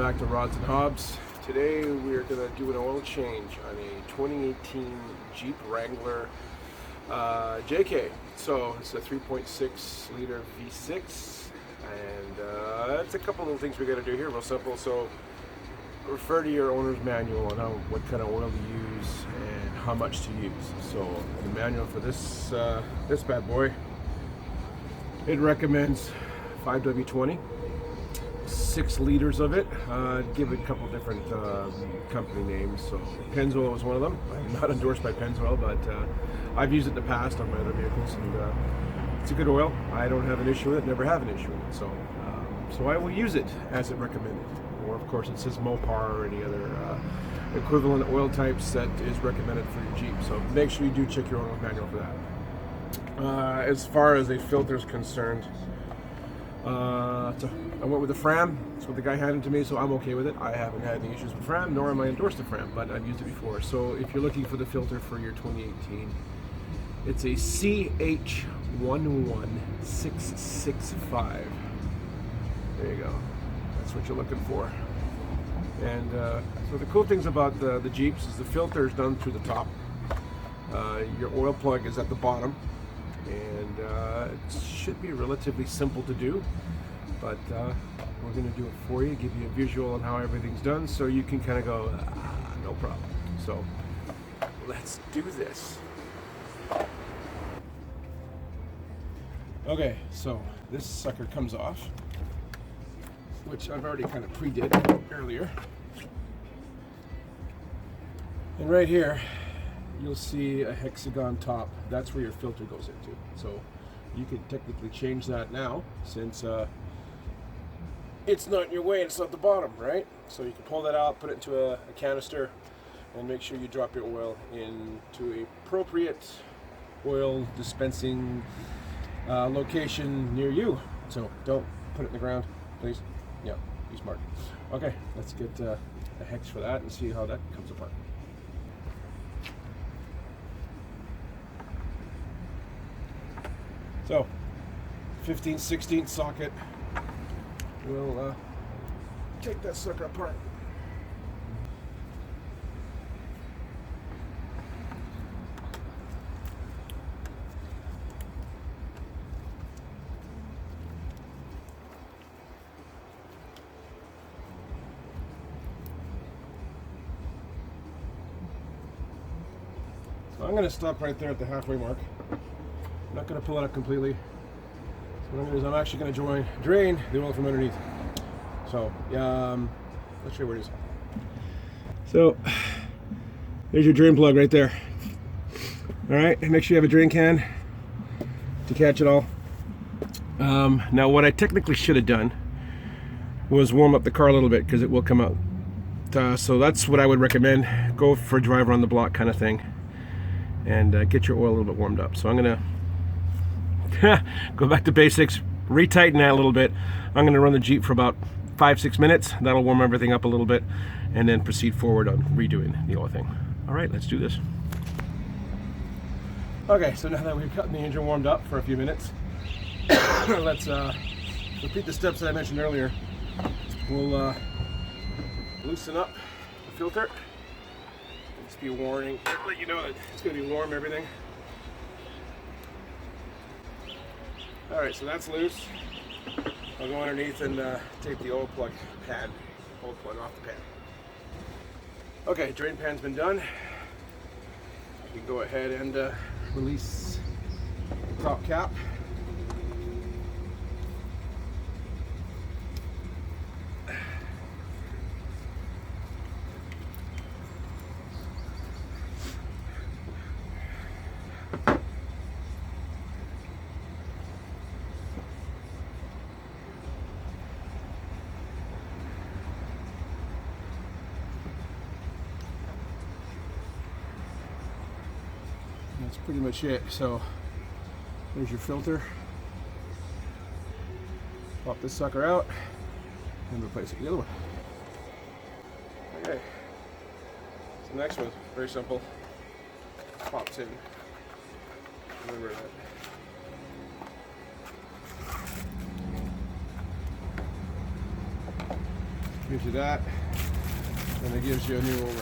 back to Rodz and Hobz. Today we're going to do an oil change on a 2018 Jeep Wrangler JK. So it's a 3.6 liter V6, and it's a couple little things we got to do here, real simple. So refer to your owner's manual on what kind of oil to use and how much to use. So the manual for this this bad boy, it recommends 5W20. 6 liters of it. Give it a couple different company names. So Pennzoil was one of them. I'm not endorsed by Pennzoil, but I've used it in the past on my other vehicles, and it's a good oil. I don't have an issue with it, never have an issue with it. So so I will use it as it recommended. Or of course it says Mopar or any other equivalent oil types that is recommended for your Jeep. So make sure you do check your oil manual for that. As far as a filter is concerned, I went with the Fram. That's what the guy handed to me, so I'm okay with it. I haven't had any issues with Fram, nor am I endorsed the Fram, but I've used it before. So if you're looking for the filter for your 2018, it's a CH11665. There you go. That's what you're looking for. And so the cool things about the Jeeps is the filter is done through the top. Your oil plug is at the bottom. And it should be relatively simple to do, but we're going to do it for you, give you a visual on how everything's done, so you can kind of go, no problem. So let's do this. Okay, so this sucker comes off, which I've already kind of pre-did earlier. And right here, you'll see a hexagon top. That's where your filter goes into. So you can technically change that now, since it's not in your way, it's not the bottom, right? So you can pull that out, put it into a canister, and make sure you drop your oil into a appropriate oil dispensing location near you. So don't put it in the ground, please. Yeah, be smart. Okay, let's get a hex for that and see how that comes apart. So, 15/16 socket. We'll take that sucker apart. So I'm going to stop right there at the halfway mark. I'm not going to pull it up completely. So what I'm going to do is I'm actually going to drain the oil from underneath. So, let's show you where it is. So, there's your drain plug right there. Alright, make sure you have a drain can to catch it all. Now what I technically should have done was warm up the car a little bit, because it will come out. So that's what I would recommend. Go for a drive around the block kind of thing, and get your oil a little bit warmed up. So I'm going to go back to basics, retighten that a little bit. I'm going to run the Jeep for about 5-6 minutes. That'll warm everything up a little bit, and then proceed forward on redoing the oil thing. All right, let's do this. Okay, so now that we've gotten the engine warmed up for a few minutes, let's repeat the steps that I mentioned earlier. We'll loosen up the filter. Just be a warning, let you know that it's going to be warm, everything. Alright, so that's loose. I'll go underneath and take the oil plug off the pan. Okay, drain pan's been done. You can go ahead and release the top cap. That's pretty much it. So there's your filter. Pop this sucker out and replace it with the other one. Okay. So the next one, very simple. Pops in. Remember that. Gives you that, and it gives you a new O-ring.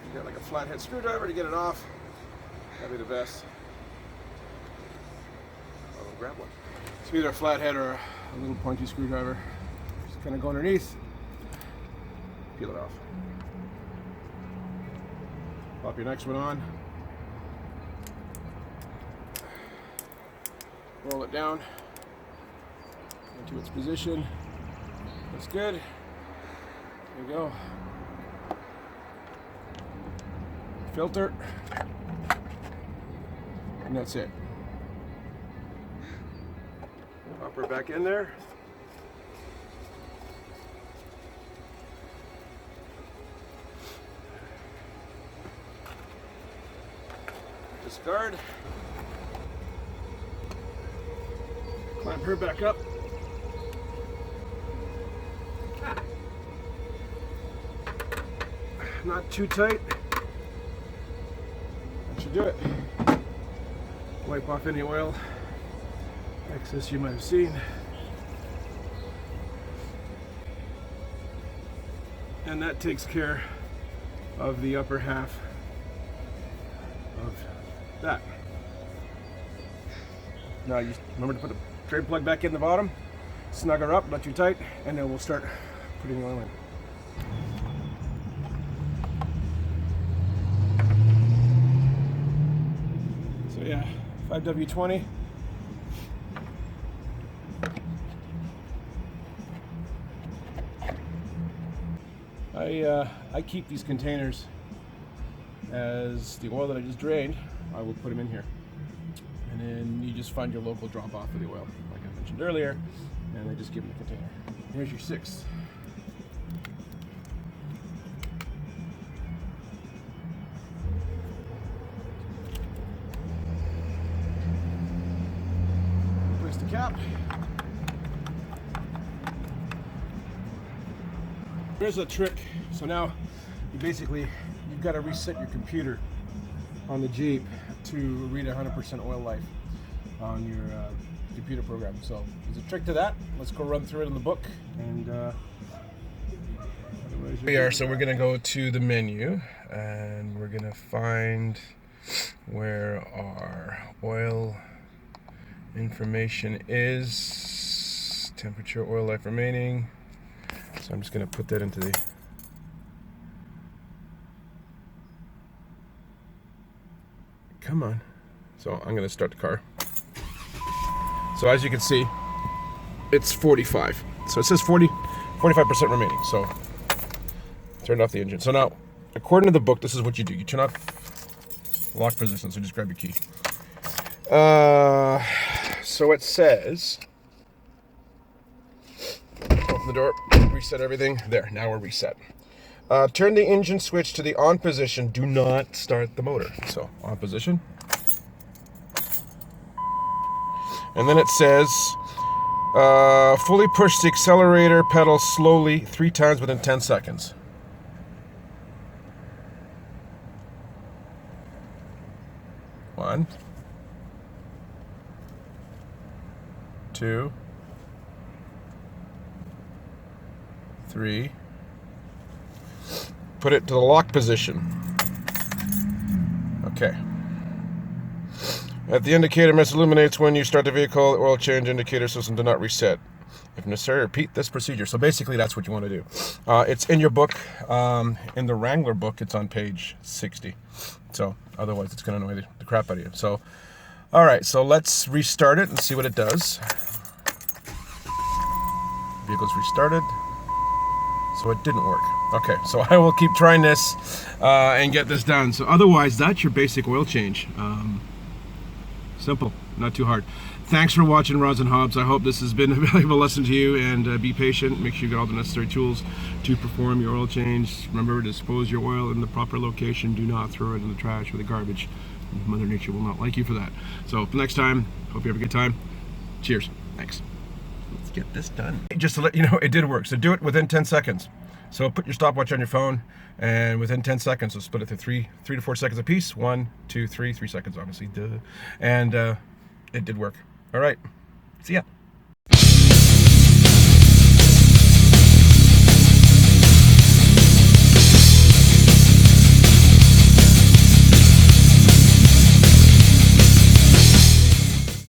You got like a flathead screwdriver to get it off. That'd be the best. I'll grab one. It's either a flathead or a little pointy screwdriver. Just kind of go underneath, peel it off. Pop your next one on. Roll it down into its position. That's good. There you go. Filter. And that's it. Pop her back in there. Discard. Clamp her back up. Not too tight. That should do it. Wipe off any oil excess you might have seen. And that takes care of the upper half of that. Now you remember to put the drain plug back in the bottom, snug her up, not too tight, and then we'll start putting the oil in. So yeah, 5W20. I keep these containers as the oil that I just drained. I will put them in here, and then you just find your local drop off of the oil, like I mentioned earlier, and I just give them the container. Here's your 6. Place the cap. Here's a trick. So now you've got to reset your computer on the Jeep to read 100% oil life on your computer program. So there's a trick to that. Let's go run through it in the book. And so we're gonna go to the menu and we're gonna find where our oil information is. Temperature, oil life remaining. So I'm just gonna put that into the come on. So I'm going to start the car. So as you can see, it's 45. So it says 45% remaining. So turned off the engine. So now, according to the book, this is what you do. You turn off lock position. So just grab your key. So it says, open the door, reset everything. There, now we're reset. Turn the engine switch to the on position. Do not start the motor. So on position. And then it says, fully push the accelerator pedal slowly 3 times within 10 seconds. One, 2, 3. Put it to the lock position. Okay. At the indicator message illuminates when you start the vehicle, the oil change indicator system do not reset. If necessary, repeat this procedure. So basically that's what you want to do. It's in your book. In the Wrangler book, it's on page 60. So otherwise it's going to annoy the crap out of you. So, all right, so let's restart it and see what it does. Vehicle's restarted. So it didn't work. Okay, so I will keep trying this and get this done. So otherwise, that's your basic oil change. Simple, not too hard. Thanks for watching Rodz and Hobz. I hope this has been a valuable lesson to you, and be patient. Make sure you got all the necessary tools to perform your oil change. Remember to dispose your oil in the proper location. Do not throw it in the trash or the garbage. Mother Nature will not like you for that. So next time, hope you have a good time. Cheers. Thanks. Let's get this done. Just to let you know, it did work. So do it within 10 seconds. So put your stopwatch on your phone, and within 10 seconds, we'll split it to three to 4 seconds a piece. 1, 2, 3 seconds, obviously. Duh. And it did work. All right. See ya.